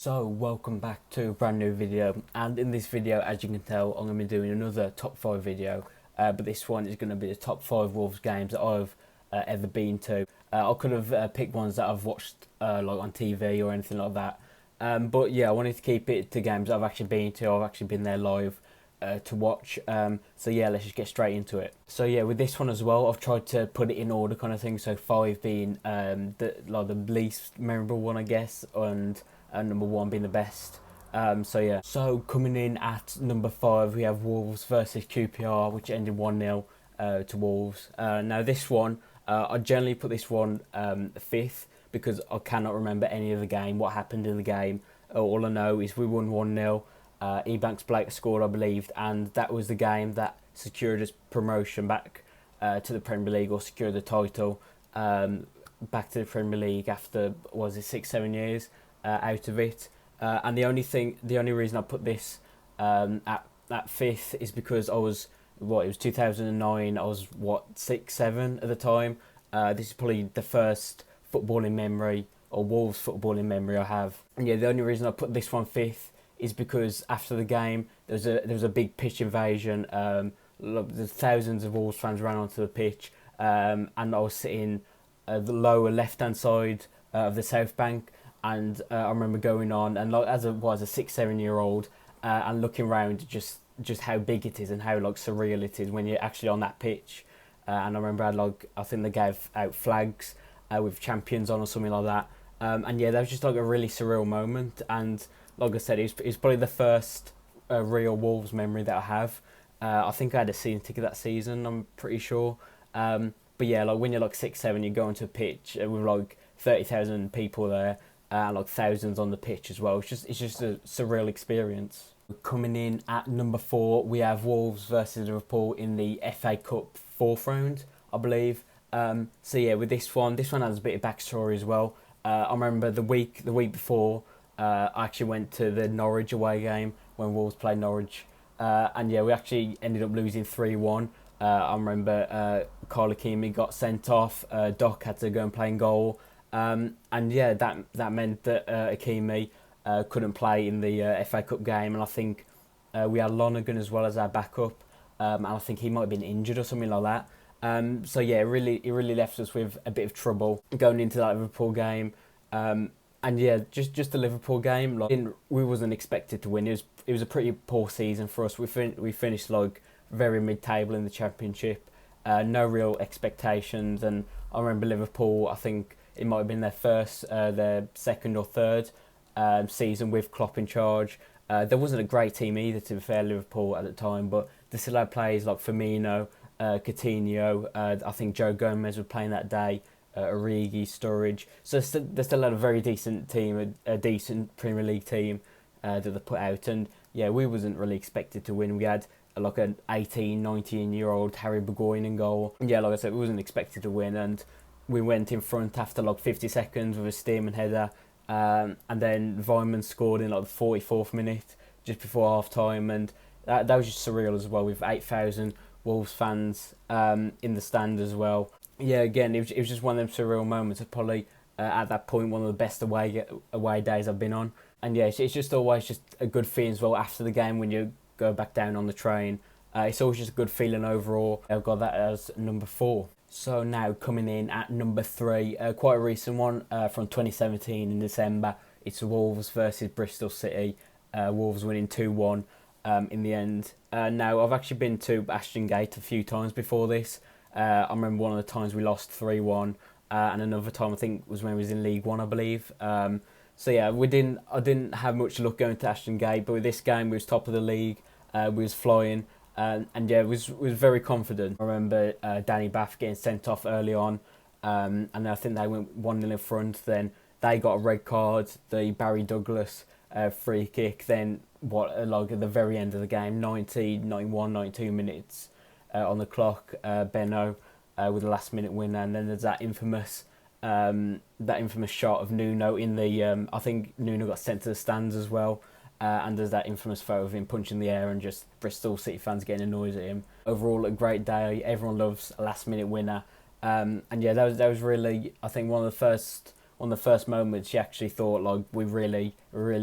So welcome back to a brand new video, and in this video, as you can tell, I'm going to be doing another top 5 video, but this one is going to be the top 5 Wolves games that I've ever been to. I could have picked ones that I've watched like on TV or anything like that, but yeah, I wanted to keep it to games that I've actually been to. I've actually been there live to watch, so yeah, let's just get straight into it. So yeah, with this one as well, I've tried to put it in order kind of thing, so 5 being the least memorable one, I guess, and number 1 being the best. So yeah. So coming in at number 5, we have Wolves versus QPR, which ended 1-0 to Wolves. Now this one, I generally put this one 5th because I cannot remember any of the game, what happened in the game. All I know is we won 1-0. Ebanks Blake scored, I believe, and that was the game that secured us promotion back to the Premier League, or secured the title back to the Premier League after, was it 6-7 years out of it. And the only reason I put this at 5th is because it was 2009. I was 6-7 at the time. This is probably the first footballing memory, or Wolves footballing memory, I have. And yeah, the only reason I put this one 5th is because after the game there was a big pitch invasion. The thousands of Wolves fans ran onto the pitch, and I was sitting the lower left hand side of the South Bank. And I remember going on, and like, as I was a 6-7 year old, and looking around just how big it is and how like surreal it is when you're actually on that pitch. And I remember I think they gave out flags with champions on or something like that. And yeah, that was just like a really surreal moment. And like I said, it's probably the first real Wolves memory that I have. I think I had a season ticket that season, I'm pretty sure. But yeah, like when you're like 6-7, you go onto a pitch with like 30,000 people there. And like thousands on the pitch as well. It's just a surreal experience. Coming in at number 4, we have Wolves versus Liverpool in the FA Cup 4th round, I believe. So yeah, with this one has a bit of backstory as well. I remember the week before, I actually went to the Norwich away game when Wolves played Norwich, and yeah, we actually ended up losing 3-1. I remember Carl Akimi got sent off. Doc had to go and play in goal. And yeah, that meant that Akimi couldn't play in the FA Cup game, and I think we had Lonergan as well as our backup, and I think he might have been injured or something like that. So yeah, it really left us with a bit of trouble going into that Liverpool game. And yeah, just the Liverpool game, like, we wasn't expected to win. It was a pretty poor season for us. We finished like very mid-table in the Championship, no real expectations, and I remember Liverpool, I think it might have been their second or third season with Klopp in charge. There wasn't a great team either, to be fair, Liverpool at the time, but they still had players like Firmino, Coutinho. I think Joe Gomez was playing that day, Origi, Sturridge. So they still had a very decent team, a decent Premier League team that they put out. And yeah, we wasn't really expected to win. We had like an 18, 19-year-old Harry Maguire in goal. And yeah, like I said, we wasn't expected to win, and we went in front after like 50 seconds with a Stearman header, and then Weimann scored in like the 44th minute, just before half time, and that was just surreal as well, with 8,000 Wolves fans in the stand as well. Yeah, again, it was just one of them surreal moments. Of probably at that point one of the best away days I've been on, and yeah, it's just always just a good feeling as well after the game when you go back down on the train. It's always just a good feeling overall. I've got that as number 4. So now coming in at number 3, quite a recent one from 2017 in December. It's Wolves versus Bristol City. Wolves winning 2-1 in the end. Now, I've actually been to Ashton Gate a few times before this. I remember one of the times we lost 3-1, and another time I think was when we was in League One, I believe. So yeah, I didn't have much luck going to Ashton Gate, but with this game we was top of the league. We was flying. And yeah, was very confident. I remember Danny Bath getting sent off early on, and I think they went 1-0 in front. Then they got a red card, the Barry Douglas free kick. Then like at the very end of the game, 90, 91, 92 minutes on the clock, Benno with the last minute winner. And then there's that infamous shot of Nuno in the. I think Nuno got sent to the stands as well. And there's that infamous photo of him punching the air and just Bristol City fans getting annoyed at him. Overall, a great day. Everyone loves a last-minute winner. And yeah, that was really, I think, one of the first one of the first moments you actually thought like we really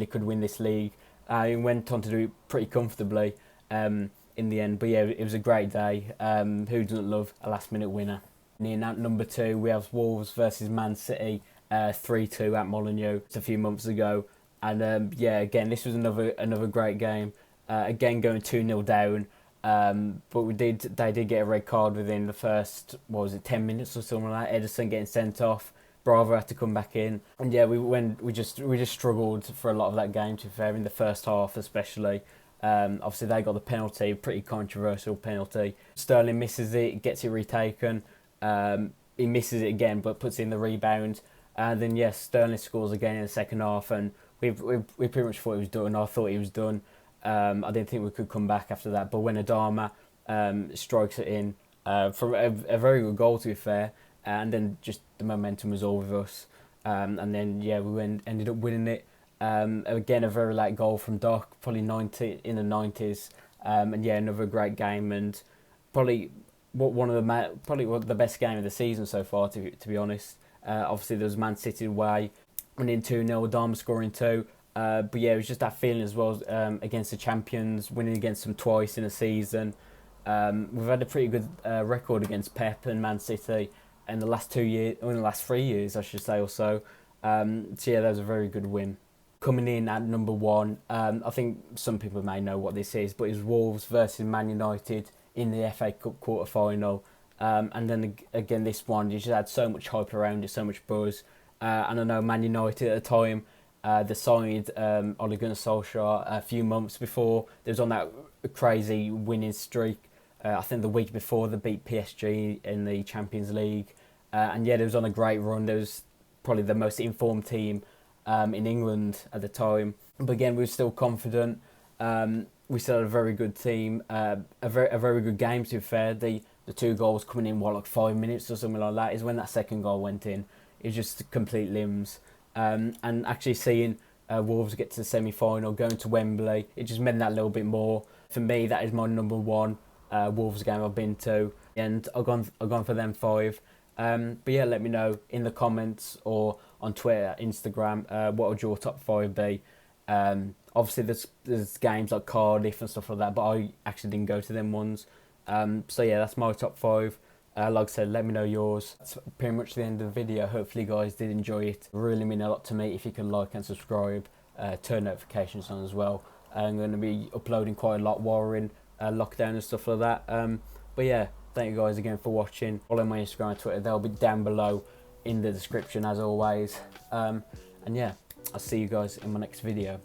could win this league. He went on to do it pretty comfortably in the end. But yeah, it was a great day. Who doesn't love a last minute winner? And in at number 2 we have Wolves versus Man City, 3-2 at Molineux. It's a few months ago. And yeah, again, this was another great game. Again, going 2-0 down. But they did get a red card within the first, 10 minutes or something like that. Edison getting sent off. Bravo had to come back in. And yeah, we just struggled for a lot of that game, to be fair, in the first half especially. Obviously they got the penalty, pretty controversial penalty. Sterling misses it, gets it retaken. He misses it again, but puts in the rebound. And then yes, Sterling scores again in the second half, and we pretty much thought he was done. I thought he was done. I didn't think we could come back after that. But when Adama strikes it in from a very good goal, to be fair, and then just the momentum was all with us. And then yeah, ended up winning it. Again, a very late goal from Doc, probably in the 90s. And yeah, another great game, and probably one of the best game of the season so far, to be honest. Obviously there was Man City away, winning 2-0, Adama scoring 2. But yeah, it was just that feeling as well, against the champions, winning against them twice in a season. We've had a pretty good record against Pep and Man City in the last 2 years, or in the last 3 years, I should say, or so. So yeah, that was a very good win. Coming in at number 1, I think some people may know what this is, but it's Wolves versus Man United in the FA Cup quarter-final. And then again, this one, you just had so much hype around it, so much buzz. And I know Man United at the time, they signed Ole Gunnar Solskjaer a few months before. They was on that crazy winning streak. I think the week before they beat PSG in the Champions League. And yeah, they was on a great run. They was probably the most informed team in England at the time. But again, we were still confident. We still had a very good team. A very good game, to be fair. The 2 goals coming in, like 5 minutes or something like that, is when that second goal went in. It was just complete limbs. And actually seeing Wolves get to the semi-final, going to Wembley, it just meant that little bit more. For me, that is my number 1 Wolves game I've been to, and I've gone for them 5. But yeah, let me know in the comments or on Twitter, Instagram, what would your top 5 be? Obviously there's games like Cardiff and stuff like that, but I actually didn't go to them ones. So yeah, that's my top 5. Like I said, let me know yours. That's pretty much the end of the video. Hopefully you guys did enjoy it. It really mean a lot to me if you can like and subscribe, turn notifications on as well. I'm going to be uploading quite a lot while we're in lockdown and stuff like that. But yeah, thank you guys again for watching. Follow my Instagram and Twitter, they'll be down below in the description as always. And yeah, I'll see you guys in my next video.